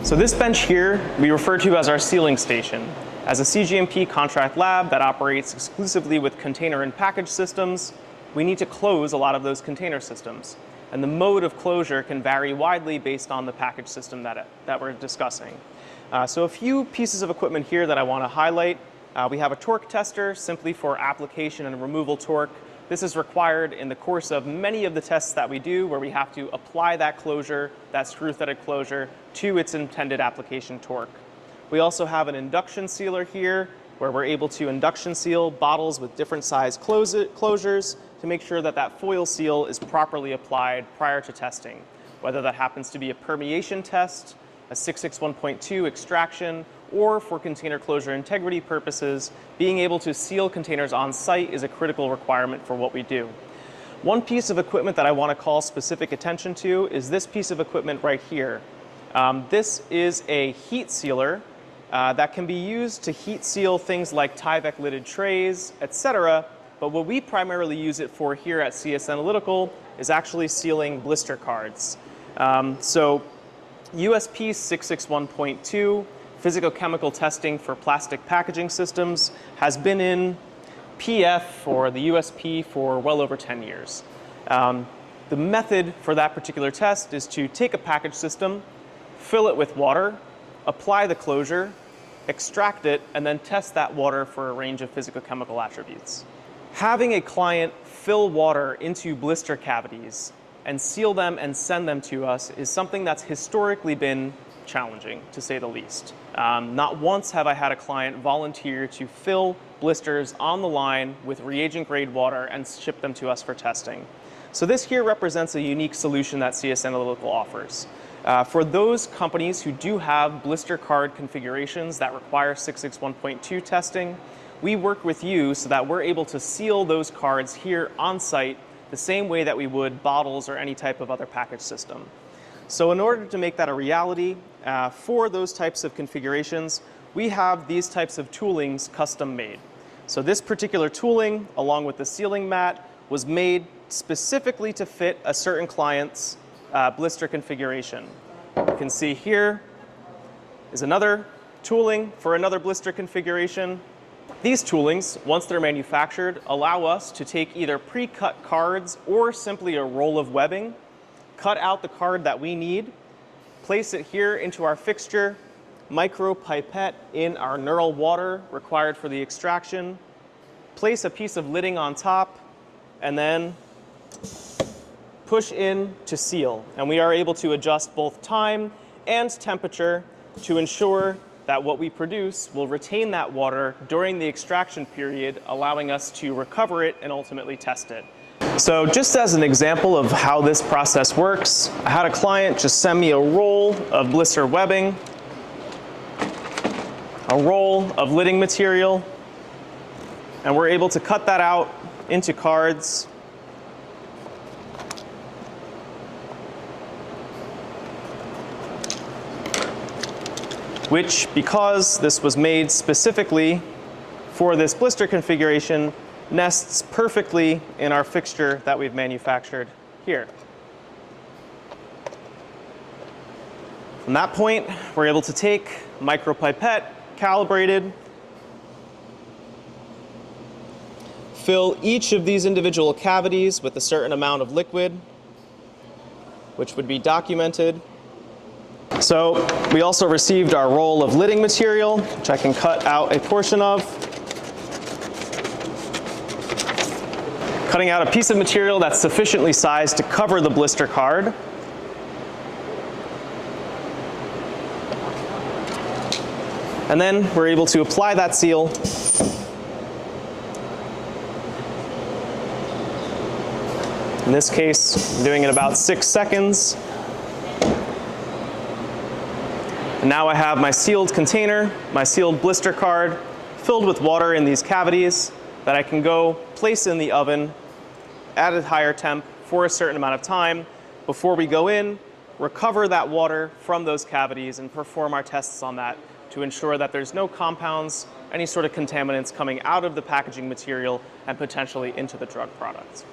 So this bench here we refer to as our sealing station. As a cGMP contract lab that operates exclusively with container and package systems, we need to close a lot of those container systems. And the mode of closure can vary widely based on the package system that we're discussing. So a few pieces of equipment here that I want to highlight. We have a torque tester, simply for application and removal torque. This is required in the course of many of the tests that we do, where we have to apply that closure, that screw-threaded closure, to its intended application torque. We also have an induction sealer here, where we're able to induction seal bottles with different size closures to make sure that that foil seal is properly applied prior to testing, whether that happens to be a permeation test, a 661.2 extraction, or for container closure integrity purposes, being able to seal containers on site is a critical requirement for what we do. One piece of equipment that I want to call specific attention to is this piece of equipment right here. This is a heat sealer that can be used to heat seal things like Tyvek lidded trays, etc. But what we primarily use it for here at CS Analytical is actually sealing blister cards. So USP 661.2 physicochemical testing for plastic packaging systems has been in PF or the USP for well over 10 years. The method for that particular test is to take a package system, fill it with water, apply the closure, extract it, and then test that water for a range of physicochemical attributes. Having a client fill water into blister cavities and seal them and send them to us is something that's historically been challenging, to say the least. Not once have I had a client volunteer to fill blisters on the line with reagent grade water and ship them to us for testing. So this here represents a unique solution that CS Analytical offers. For those companies who do have blister card configurations that require 661.2 testing, we work with you so that we're able to seal those cards here on site the same way that we would bottles or any type of other package system. So in order to make that a reality, for those types of configurations, we have these types of toolings custom made. So this particular tooling, along with the sealing mat, was made specifically to fit a certain client's blister configuration. You can see here is another tooling for another blister configuration. These toolings, once they're manufactured, allow us to take either pre-cut cards or simply a roll of webbing, cut out the card that we need, place it here into our fixture, micro pipette in our neural water required for the extraction, place a piece of lidding on top, and then push in to seal. And we are able to adjust both time and temperature to ensure that what we produce will retain that water during the extraction period, allowing us to recover it and ultimately test it. So just as an example of how this process works, I had a client just send me a roll of blister webbing, a roll of lidding material, and we're able to cut that out into cards. Which, because this was made specifically for this blister configuration, nests perfectly in our fixture that we've manufactured here. From that point, we're able to take micropipette, calibrated, fill each of these individual cavities with a certain amount of liquid, which would be documented. So we also received our roll of lidding material, which I can cut out a portion of. Cutting out a piece of material that's sufficiently sized to cover the blister card. And then we're able to apply that seal. In this case, I'm doing it about 6 seconds. And now I have my sealed container, my sealed blister card, filled with water in these cavities that I can go place in the oven at a higher temp for a certain amount of time before we go in, recover that water from those cavities, and perform our tests on that to ensure that there's no compounds, any sort of contaminants coming out of the packaging material and potentially into the drug products.